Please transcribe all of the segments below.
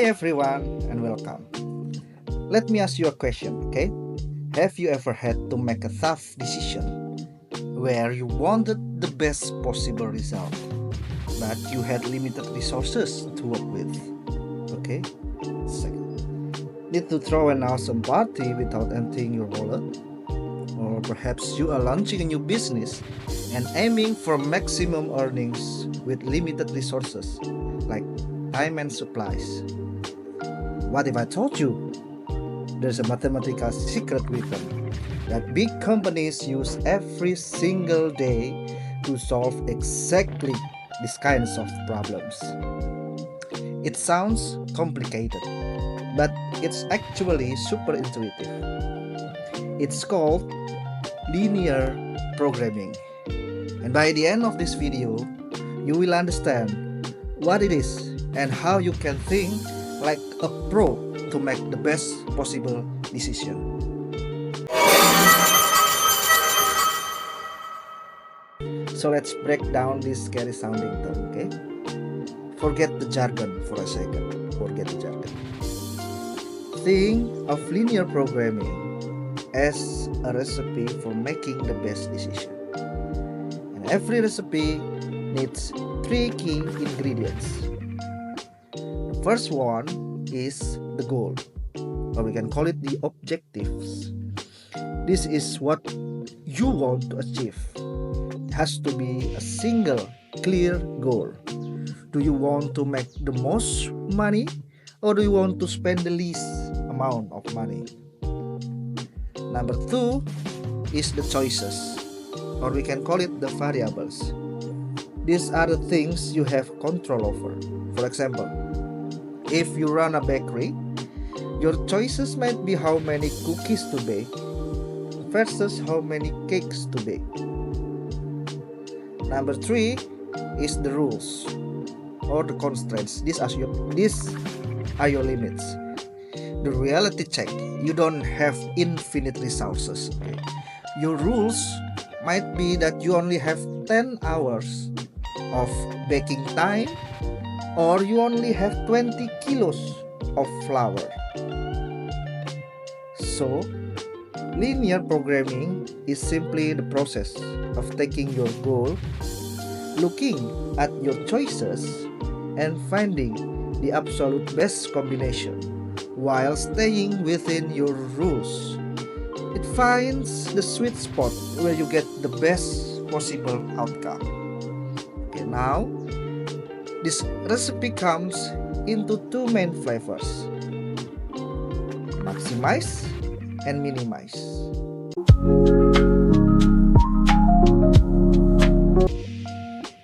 everyone and welcome. Let me ask you a question, okay? Have you ever had to make a tough decision where you wanted the best possible result, but you had limited resources to work with? Okay? Second, need to throw an awesome party without emptying your wallet? Or perhaps you are launching a new business and aiming for maximum earnings with limited resources like time and supplies. What if I told you there's a mathematical secret weapon that big companies use every single day to solve exactly these kinds of problems? It sounds complicated, but it's actually super intuitive. It's called linear programming. And by the end of this video, you will understand what it is and how you can think like a pro to make the best possible decision. So let's break down this scary sounding term, okay? Forget the jargon for a second. Forget the jargon. Think of linear programming as a recipe for making the best decision. And every recipe needs 3 key ingredients. The first one is the goal, or we can call it the objectives. This is what you want to achieve. It has to be a single, clear goal. Do you want to make the most money, or do you want to spend the least amount of money? Number 2 is the choices, or we can call it the variables. These are the things you have control over. For example, if you run a bakery, your choices might be how many cookies to bake versus how many cakes to bake. Number 3 is the rules or the constraints. These are your limits. The reality check. You don't have infinite resources. Okay? Your rules might be that you only have 10 hours of baking time, or you only have 20 kilos of flour. So, linear programming is simply the process of taking your goal, looking at your choices, and finding the absolute best combination while staying within your rules. It finds the sweet spot where you get the best possible outcome. Okay, now this recipe comes into 2 main flavors: maximize and minimize.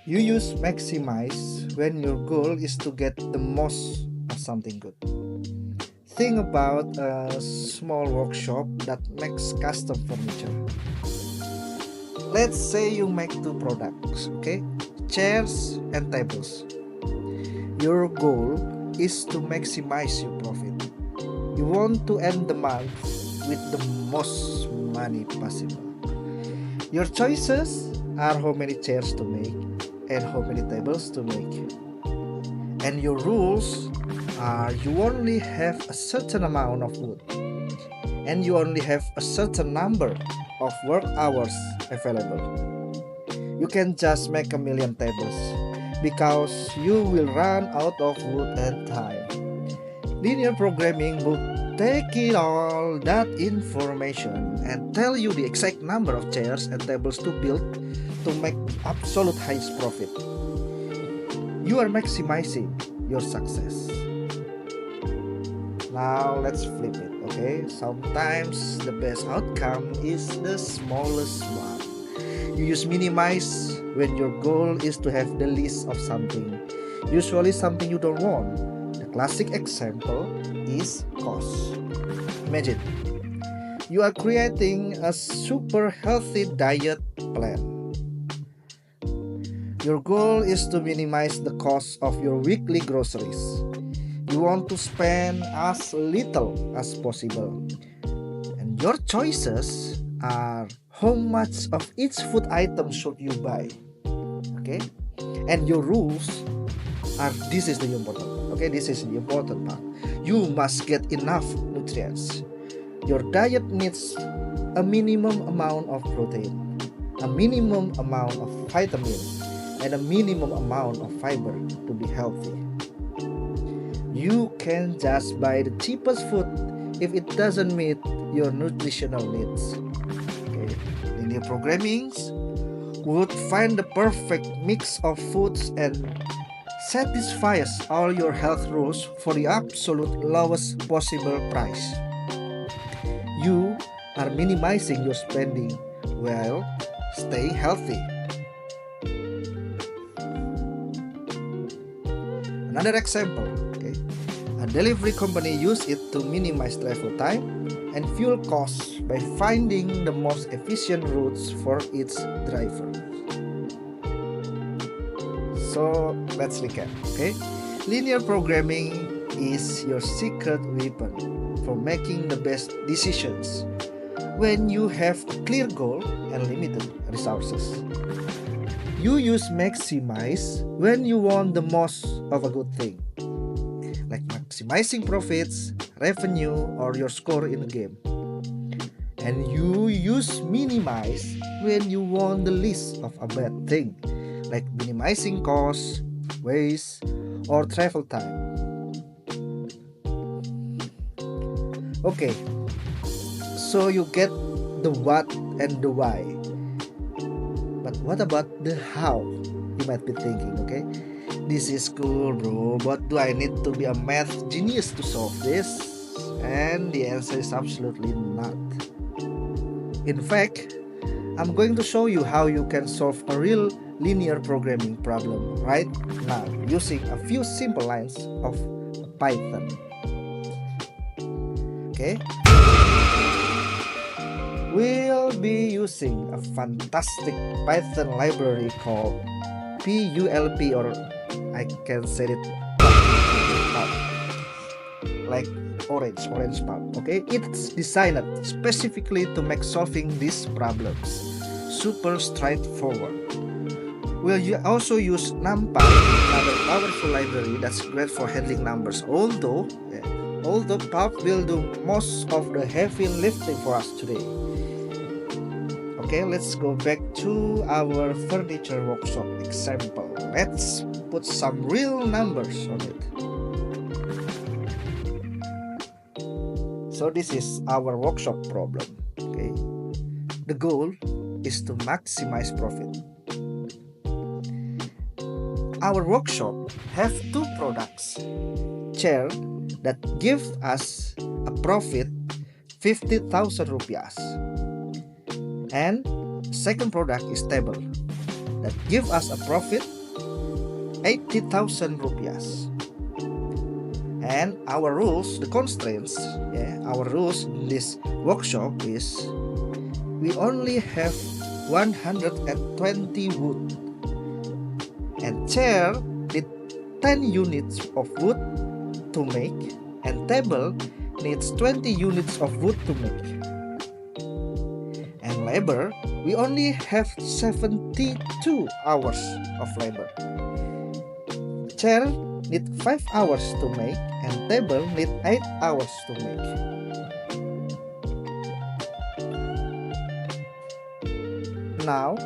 You use maximize when your goal is to get the most of something good. Think about a small workshop that makes custom furniture. Let's say you make 2 products, okay? Chairs and tables. Your goal is to maximize your profit. You want to end the month with the most money possible. Your choices are how many chairs to make and how many tables to make. And your rules are you only have a certain amount of wood, and you only have a certain number of work hours available. You can just make a million tables because you will run out of wood and time. Linear programming will take in all that information and tell you the exact number of chairs and tables to build to make the absolute highest profit. You are maximizing your success. Now let's flip it, okay? Sometimes the best outcome is the smallest one. You use minimize when your goal is to have the least of something, usually something you don't want. The classic example is cost. Imagine you are creating a super healthy diet plan. Your goal is to minimize the cost of your weekly groceries. You want to spend as little as possible. And your choices are how much of each food item should you buy. Okay? And your rules are, this is the important part. Okay, this is the important part. You must get enough nutrients. Your diet needs a minimum amount of protein, a minimum amount of vitamin, and a minimum amount of fiber to be healthy. You can just buy the cheapest food if it doesn't meet your nutritional needs. Okay. Linear programming would find the perfect mix of foods and satisfies all your health rules for the absolute lowest possible price. You are minimizing your spending while staying healthy. Another example, okay, a delivery company use it to minimize travel time and fuel costs by finding the most efficient routes for its driver. So let's recap, okay? Linear programming is your secret weapon for making the best decisions when you have a clear goal and limited resources. You use maximize when you want the most of a good thing, like maximizing profits, revenue, or your score in a game. And you use minimize when you want the least of a bad thing, like minimizing costs, waste, or travel time. Okay, so you get the what and the why. But what about the how? You might be thinking, okay? This is cool, bro, but do I need to be a math genius to solve this? And the answer is absolutely not. In fact, I'm going to show you how you can solve a real linear programming problem right now using a few simple lines of Python. Okay? We'll be using a fantastic Python library called PULP, or I can say it like orange pulp. Okay, it's designed specifically to make solving these problems super straightforward. We'll also use NumPy, another powerful library that's great for handling numbers. Although Pulp will do most of the heavy lifting for us today. Okay, let's go back to our furniture workshop example. Let's put some real numbers on it. So this is our workshop problem. Okay, the goal is to maximize profit. Our workshop have two products: chair that give us a profit 50,000 rupiah, and second product is table that give us a profit 80,000 rupiah. And our rules, the constraints, our rules in this workshop is we only have 120 wood, and chair need 10 units of wood to make, and table needs 20 units of wood to make. And labor, we only have 72 hours of labor. Chair need 5 hours to make, and table need 8 hours to make. Now,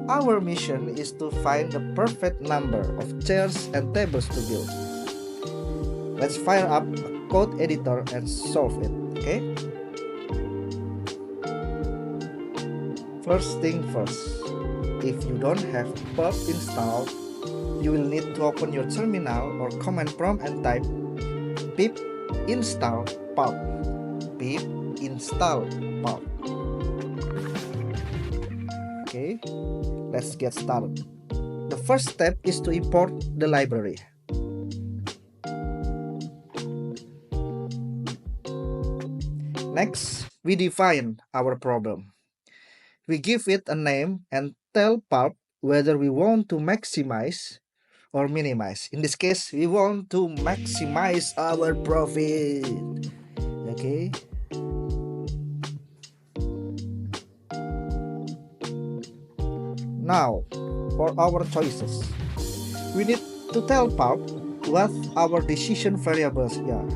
our mission is to find the perfect number of chairs and tables to build. Let's fire up a code editor and solve it, okay? First thing first, if you don't have Pulp installed, you will need to open your terminal or command prompt and type pip install pulp. Pip install pulp. Okay, let's get started. The first step is to import the library. Next, we define our problem. We give it a name and tell Pulp whether we want to maximize or minimize. In this case, we want to maximize our profit. Okay. Now, for our choices, we need to tell Pulp what our decision variables are.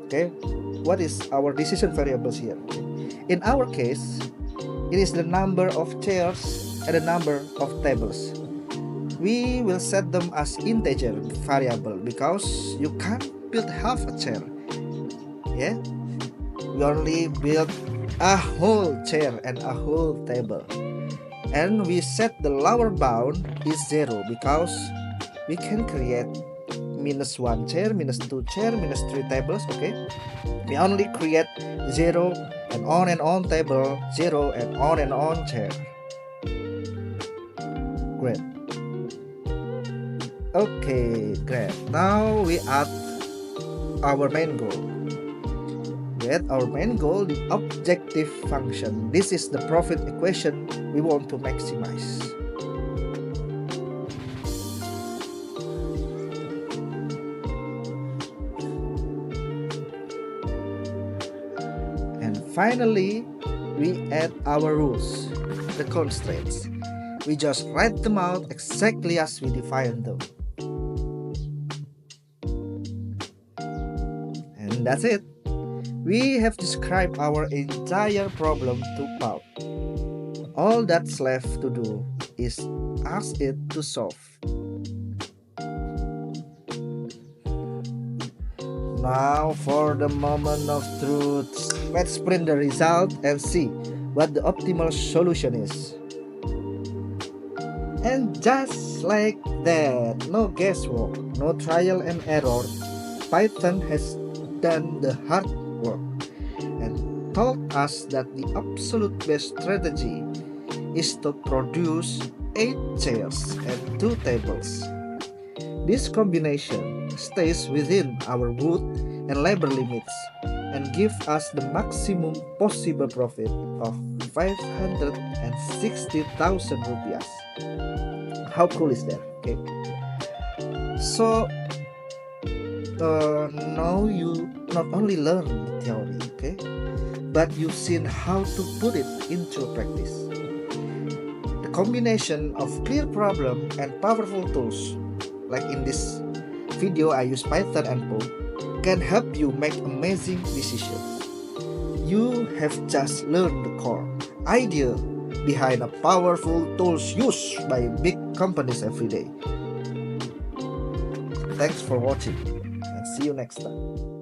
Okay, what is our decision variables here? In our case, it is the number of chairs and the number of tables. We will set them as integer variable because you can't build half a chair. Yeah, we only build a whole chair and a whole table. And we set the lower bound is 0 because we can create -1 chair, -2 chair, -3 tables. Okay, we only create 0 and on table, 0 and on chair. Great. Okay, great. Now we add our main goal. Get our main goal, the objective function. This is the profit equation we want to maximize. And finally, we add our rules, the constraints. We just write them out exactly as we define them. And that's it. We have described our entire problem to Pulp. All that's left to do is ask it to solve. Now for the moment of truth. Let's print the result and see what the optimal solution is. And just like that, no guesswork, no trial and error, Python has done the hard work and told us that the absolute best strategy is to produce 8 chairs and 2 tables. This combination stays within our wood and labor limits and gives us the maximum possible profit of 560,000 rupiah. How cool is that? Okay. So now you not only learn the theory, okay, but you've seen how to put it into practice. The combination of clear problem and powerful tools, like in this video I use Python and Poe, can help you make amazing decisions. You have just learned the core idea behind a powerful tools used by big companies every day. Thanks for watching and see you next time.